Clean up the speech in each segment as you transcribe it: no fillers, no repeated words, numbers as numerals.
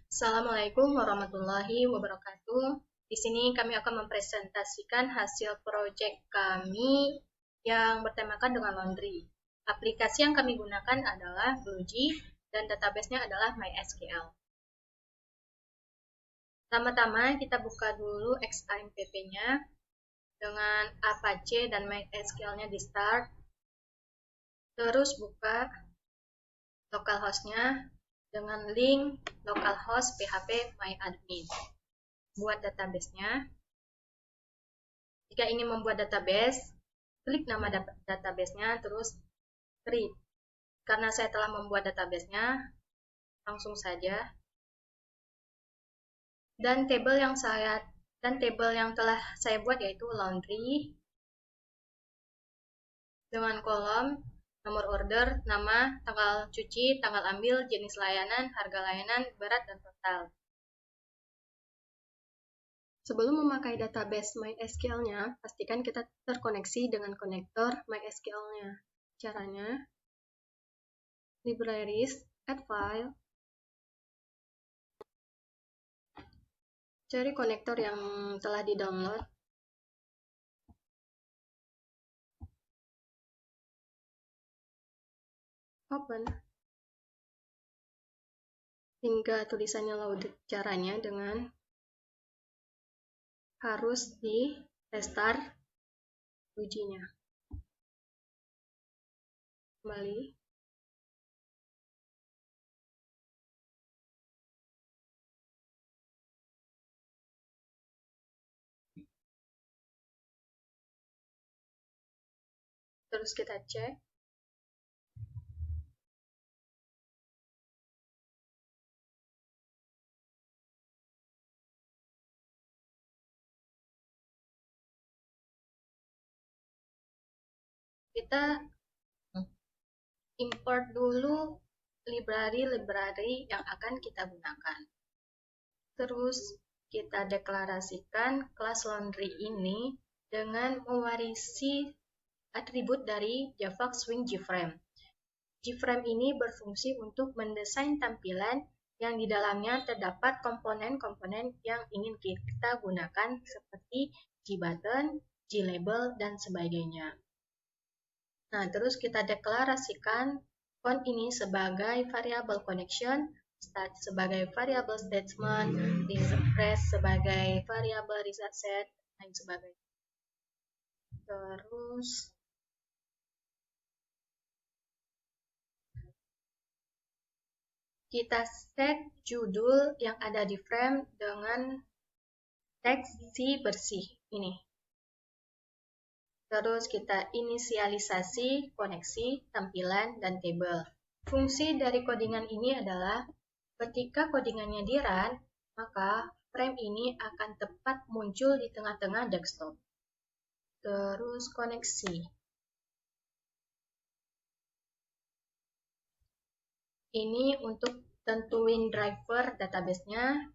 Assalamualaikum warahmatullahi wabarakatuh. Di sini kami akan mempresentasikan hasil proyek kami yang bertemakan dengan laundry. Aplikasi yang kami gunakan adalah BlueG dan database-nya adalah MySQL. Pertama-tama kita buka dulu XAMPP-nya dengan Apache dan MySQL-nya di start. Terus buka localhost-nya dengan link localhost php myadmin. Buat database-nya. Jika ingin membuat database, klik nama database-nya, terus create. Karena saya telah membuat database-nya, langsung saja. Dan table yang telah saya buat yaitu laundry dengan kolom nomor order, nama, tanggal cuci, tanggal ambil, jenis layanan, harga layanan, berat, dan total. Sebelum memakai database MySQL-nya, pastikan kita terkoneksi dengan konektor MySQL-nya. Caranya, libraries, add file, cari konektor yang telah di-download, open, hingga tulisannya loaded. Caranya dengan harus di restart ujinya. Kembali. Terus kita cek. Kita import dulu library yang akan kita gunakan. Terus kita deklarasikan kelas laundry ini dengan mewarisi atribut dari Java Swing JFrame. JFrame ini berfungsi untuk mendesain tampilan yang di dalamnya terdapat komponen-komponen yang ingin kita gunakan seperti JButton, JLabel, dan sebagainya. Nah, terus kita deklarasikan font ini sebagai variable connection, start sebagai variable statement, express sebagai variable result set, dan sebagainya. Terus kita set judul yang ada di frame dengan teks si bersih ini. Terus kita inisialisasi koneksi, tampilan, dan table. Fungsi dari codingan ini adalah ketika codingannya di run, maka frame ini akan tepat muncul di tengah-tengah desktop. Terus koneksi. Ini untuk tentuin driver database-nya,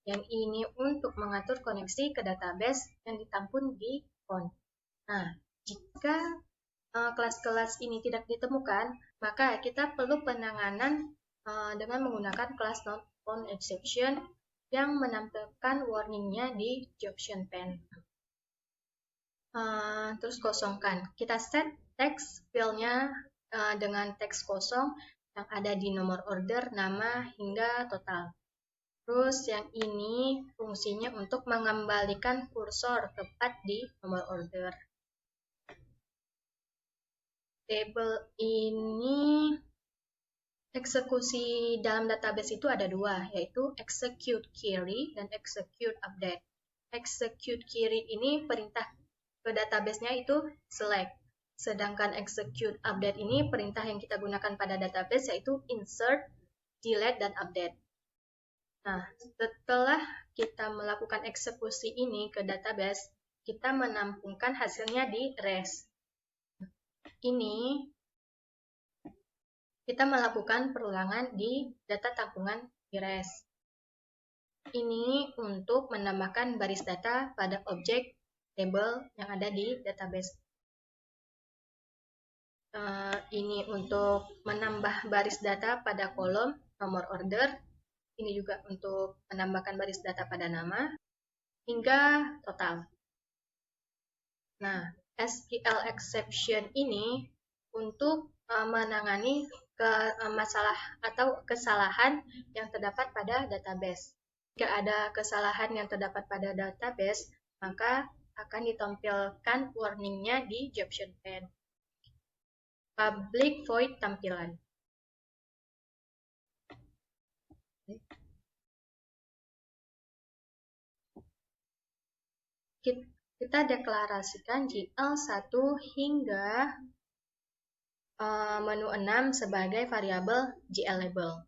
yang ini untuk mengatur koneksi ke database yang ditampung di font. Nah, jika kelas-kelas ini tidak ditemukan, maka kita perlu penanganan dengan menggunakan kelas non-exception yang menampilkan warningnya di Option pane. Terus kosongkan. Kita set text field-nya dengan teks kosong yang ada di nomor order, nama, hingga total. Terus yang ini fungsinya untuk mengembalikan kursor tepat di nomor order. Table ini eksekusi dalam database itu ada dua, yaitu execute query dan execute update. Execute query ini perintah ke database-nya itu select. Sedangkan execute update ini perintah yang kita gunakan pada database yaitu insert, delete, dan update. Nah, setelah kita melakukan eksekusi ini ke database, kita menampungkan hasilnya di REST. Ini kita melakukan perulangan di data tampungan di REST. Ini untuk menambahkan baris data pada objek table yang ada di database. Ini untuk menambah baris data pada kolom nomor order ini juga untuk menambahkan baris data pada nama, hingga total. Nah, SQL exception ini untuk menangani masalah atau kesalahan yang terdapat pada database. Jika ada kesalahan yang terdapat pada database, maka akan ditampilkan warningnya di Jobtion pane. Public void tampilan. Kita deklarasikan GL1 hingga menu 6 sebagai variabel GLLabel.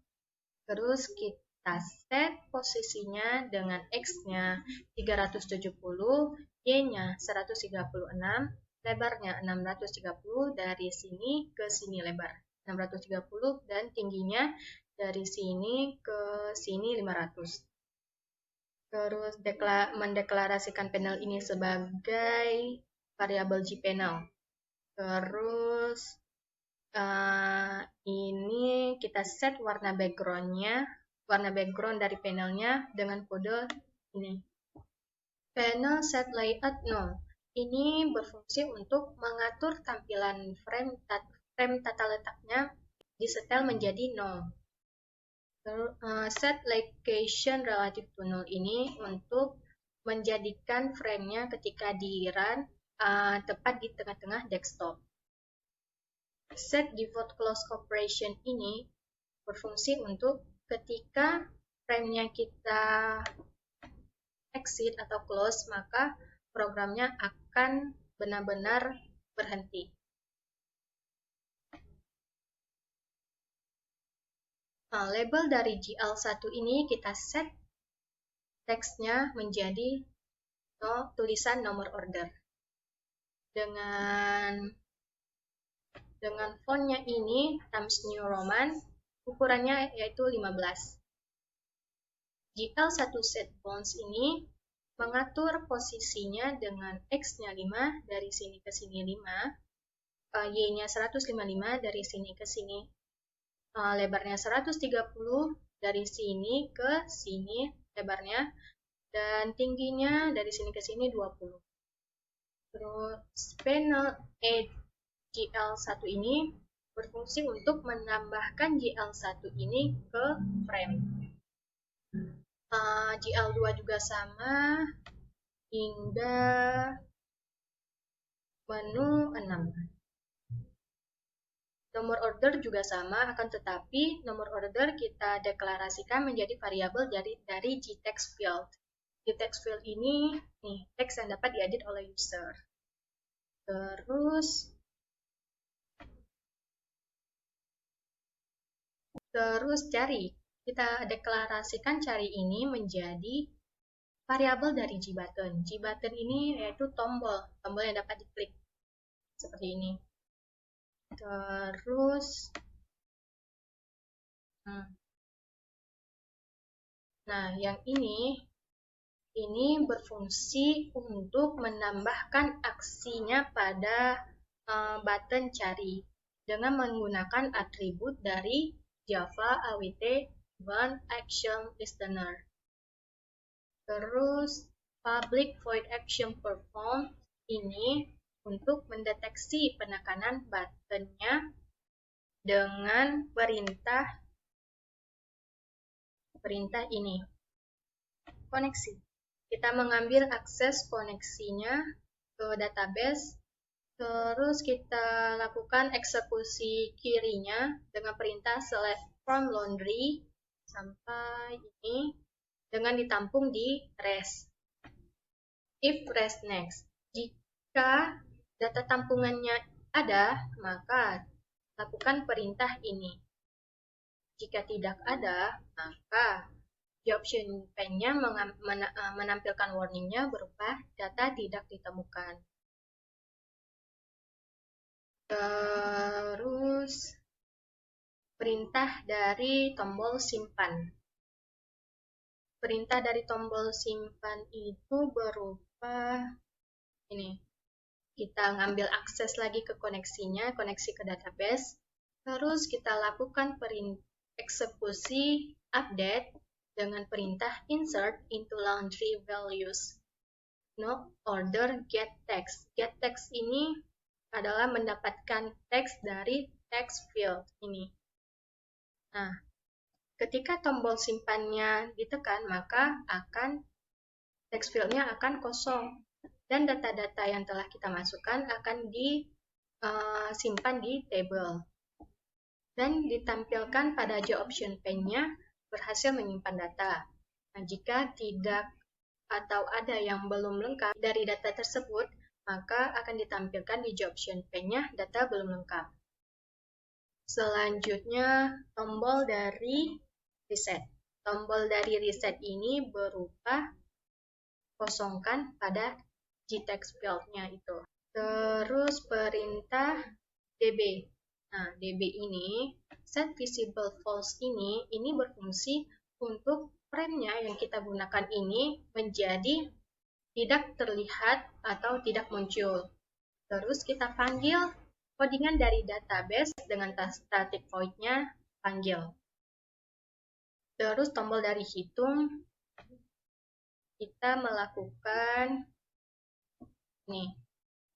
Terus kita set posisinya dengan X-nya 370, Y-nya 136, lebarnya 630 dari sini ke sini lebar 630 dan tingginya dari sini ke sini 500. Terus mendeklarasikan panel ini sebagai variabel gPanel. Terus ini kita set warna background-nya, warna background dari panelnya dengan kode ini. Panel set layout null. Ini berfungsi untuk mengatur tampilan frame tata letaknya disetel menjadi null. Set location relative to null ini untuk menjadikan frame-nya ketika di run tepat di tengah-tengah desktop. Set default close operation ini berfungsi untuk ketika frame-nya kita exit atau close, maka programnya akan benar-benar berhenti. Nah, label dari GL1 ini kita set teksnya menjadi tulisan nomor order. Dengan fontnya ini Times New Roman, ukurannya yaitu 15. GL1 set fonts ini mengatur posisinya dengan X-nya 5 dari sini ke sini 5, Y-nya 155 dari sini ke sini, lebarnya 130 dari sini ke sini lebarnya, dan tingginya dari sini ke sini 20. Terus panel Add GL1 ini berfungsi untuk menambahkan GL1 ini ke frame. GL2 juga sama hingga menu 6. Nomor order juga sama, akan tetapi nomor order kita deklarasikan menjadi variabel dari gText field. GText field ini nih teks yang dapat diedit oleh user. Terus cari. Kita deklarasikan cari ini menjadi variabel dari GButton. GButton ini yaitu tombol yang dapat diklik. Seperti ini. Terus, nah yang ini berfungsi untuk menambahkan aksinya pada button cari dengan menggunakan atribut dari Java awt one action listener. Terus public void action perform ini untuk mendeteksi penekanan buttonnya dengan perintah ini, koneksi. Kita mengambil akses koneksinya ke database, terus kita lakukan eksekusi query-nya dengan perintah select from laundry sampai ini dengan ditampung di rest. If rest next. Jika data tampungannya ada, maka lakukan perintah ini. Jika tidak ada, maka Jobtion pane-nya menampilkan warning-nya berupa data tidak ditemukan. Terus perintah dari tombol simpan. Perintah dari tombol simpan itu berupa ini. Kita ngambil akses lagi ke koneksinya, koneksi ke database. Terus kita lakukan eksekusi update dengan perintah insert into laundry values. No order get text. Get text ini adalah mendapatkan teks dari text field ini. Nah, ketika tombol simpannya ditekan, maka text field-nya akan kosong dan data-data yang telah kita masukkan akan disimpan di table dan ditampilkan pada job option pane-nya berhasil menyimpan data. Nah, jika tidak atau ada yang belum lengkap dari data tersebut, maka akan ditampilkan di job option pane-nya data belum lengkap. Selanjutnya, tombol dari reset. Tombol dari reset ini berupa kosongkan pada gtext field-nya itu. Terus perintah db. Nah, db ini, set visible false ini berfungsi untuk frame-nya yang kita gunakan ini menjadi tidak terlihat atau tidak muncul. Terus kita panggil codingan dari database dengan static void-nya panggil. Terus tombol dari hitung, kita melakukan nih.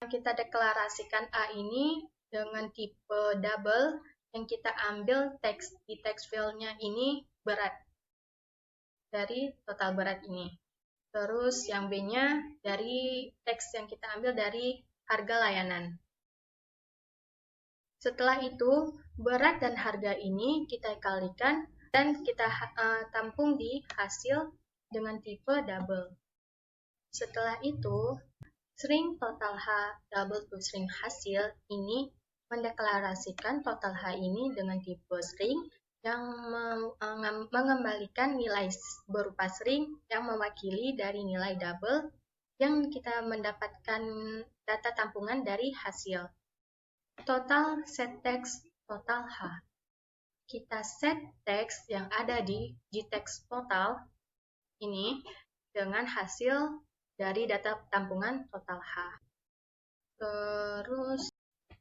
Kita deklarasikan A ini dengan tipe double yang kita ambil teks di text field-nya ini berat dari total berat ini. Terus yang B-nya dari teks yang kita ambil dari harga layanan. Setelah itu, berat dan harga ini kita kalikan dan kita tampung di hasil dengan tipe double. Setelah itu, string total H double to string hasil ini mendeklarasikan total H ini dengan tipe string yang mengembalikan nilai berupa string yang mewakili dari nilai double yang kita mendapatkan data tampungan dari hasil. Total set text total H. Kita set teks yang ada di gtext total ini dengan hasil dari data tampungan total H. Terus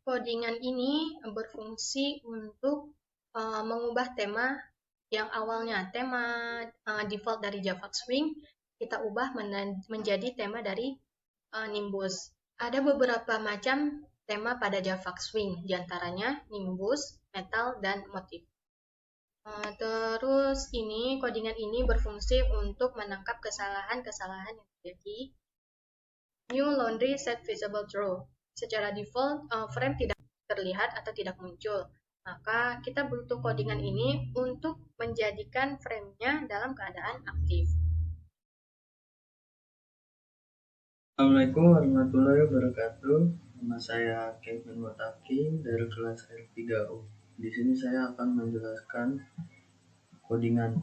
codingan ini berfungsi untuk mengubah tema yang awalnya tema default dari Java Swing kita ubah menjadi tema dari Nimbus. Ada beberapa macam tema pada Java Swing, diantaranya Nimbus, Metal, dan Motif. Terus codingan ini berfungsi untuk menangkap kesalahan-kesalahan yang terjadi. New laundry set visible true. Secara default, frame tidak terlihat atau tidak muncul. Maka kita butuh codingan ini untuk menjadikan frame-nya dalam keadaan aktif. Assalamualaikum warahmatullahi wabarakatuh. Nama saya Kevin Wataki dari kelas R3U. Di sini saya akan menjelaskan codingan.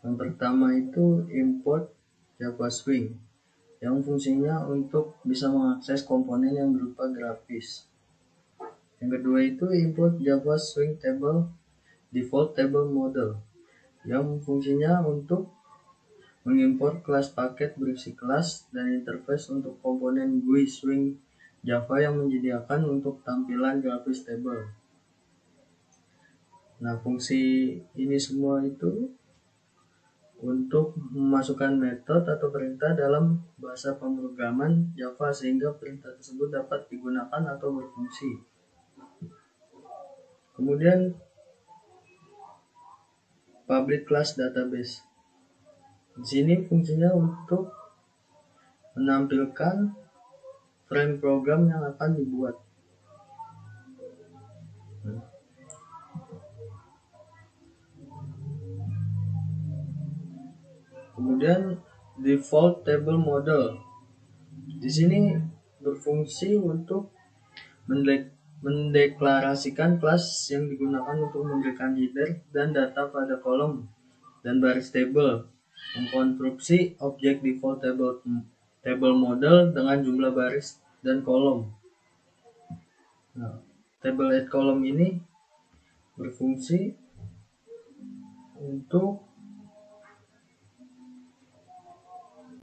Yang pertama itu import Java Swing yang fungsinya untuk bisa mengakses komponen yang berupa grafis. Yang kedua itu import Java Swing Table Default Table Model yang fungsinya untuk mengimpor kelas paket berisi kelas dan interface untuk komponen GUI Swing Java yang menyediakan untuk tampilan grafis table. Nah, fungsi ini semua itu untuk memasukkan metode atau perintah dalam bahasa pemrograman Java sehingga perintah tersebut dapat digunakan atau berfungsi. Kemudian public class database. Di sini fungsinya untuk menampilkan frame program yang akan dibuat. Kemudian default table model. Di sini berfungsi untuk mendeklarasikan kelas yang digunakan untuk memberikan header dan data pada kolom dan baris table. Mengkonstruksi objek default table model dengan jumlah baris dan kolom. Nah, table add column ini berfungsi untuk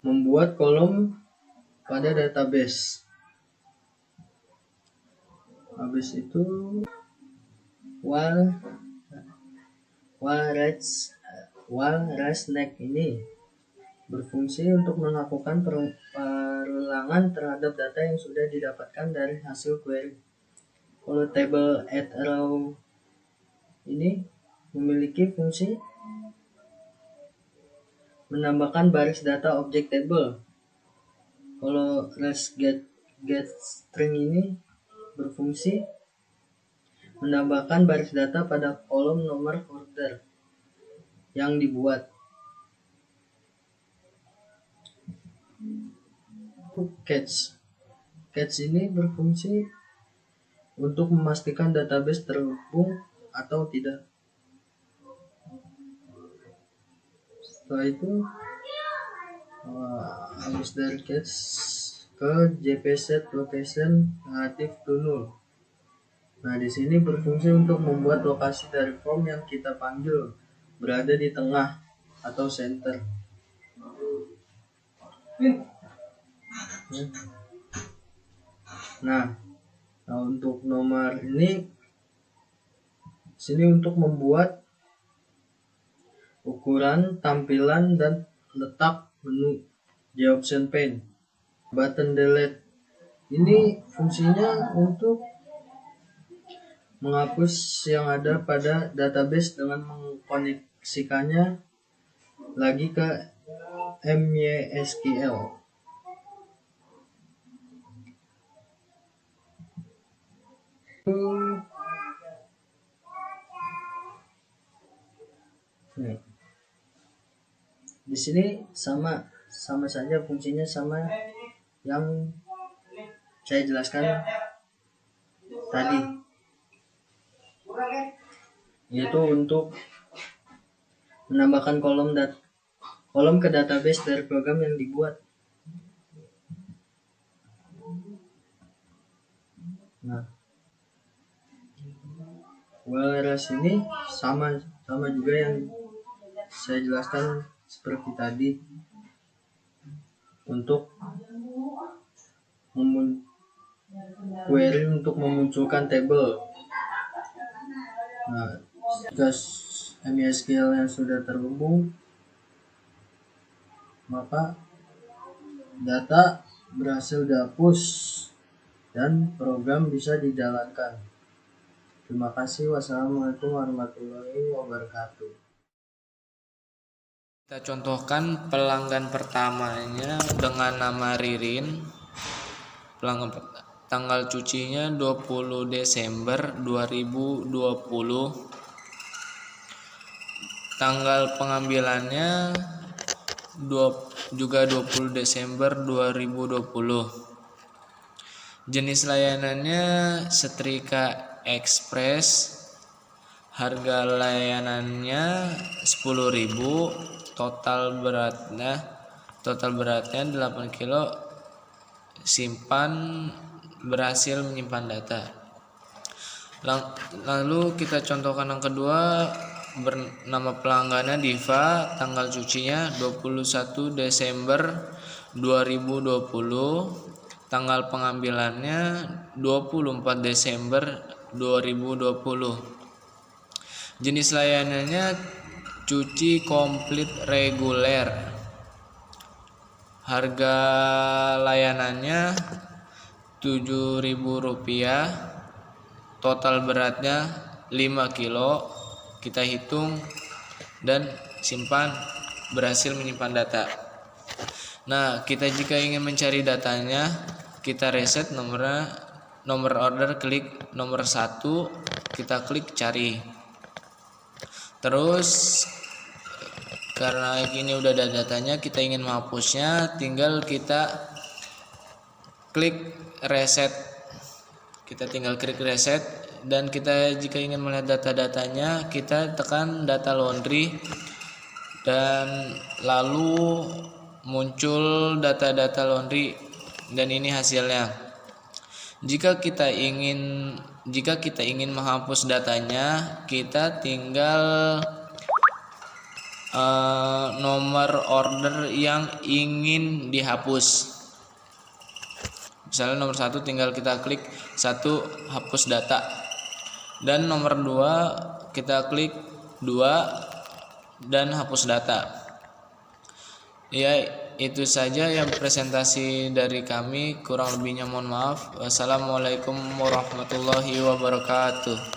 membuat kolom pada database. Habis itu while While ResNext ini berfungsi untuk melakukan perulangan terhadap data yang sudah didapatkan dari hasil query. Kalau table add row ini memiliki fungsi menambahkan baris data objek table. Kalau getString ini berfungsi menambahkan baris data pada kolom nomor order yang dibuat. Catch ini berfungsi untuk memastikan database terhubung atau tidak. Setelah itu habis dari catch ke JPSet location relative to null. Nah, di sini berfungsi untuk membuat lokasi dari form yang kita panggil berada di tengah atau center. Nah, untuk nomor ini sini untuk membuat ukuran, tampilan, dan letak menu di option pane. Button delete ini fungsinya untuk menghapus yang ada pada database dengan mengkoneksikannya lagi ke MySQL. Di sini sama saja fungsinya sama yang saya jelaskan tadi, yaitu untuk menambahkan kolom ke database dari program yang dibuat. Nah, whereas ini sama juga yang saya jelaskan seperti tadi, untuk query untuk memunculkan table. Nah, jika MySQL yang sudah terhubung, maka data berhasil dihapus dan program bisa dijalankan. Terima kasih. Wassalamualaikum warahmatullahi wabarakatuh. Kita contohkan pelanggan pertamanya dengan nama Ririn. Tanggal cucinya 20 Desember 2020. Tanggal pengambilannya juga 20 Desember 2020. Jenis layanannya setrika ekspres. Harga layanannya 10.000. Total beratnya 8 kilo. Berhasil menyimpan data. Lalu kita contohkan yang kedua, bernama pelanggannya Diva, tanggal cucinya 21 Desember 2020, tanggal pengambilannya 24 Desember 2020. Jenis layanannya cuci komplit reguler. Harga layanannya Rp7.000. Total beratnya 5 kilo. Kita hitung dan simpan, berhasil menyimpan data. Nah, kita jika ingin mencari datanya, kita reset nomor order, klik nomor 1, kita klik cari. Terus karena ini udah ada datanya, kita ingin menghapusnya, tinggal kita klik reset. Kita tinggal klik reset, dan kita jika ingin melihat data-datanya, kita tekan data laundry, dan lalu muncul data-data laundry, dan ini hasilnya. Jika kita ingin menghapus datanya, kita tinggal nomor order yang ingin dihapus. Misalnya nomor 1, tinggal kita klik 1, hapus data, dan nomor 2 kita klik 2, dan hapus data. Ya, itu saja yang presentasi dari kami. Kurang lebihnya mohon maaf. Wassalamualaikum warahmatullahi wabarakatuh.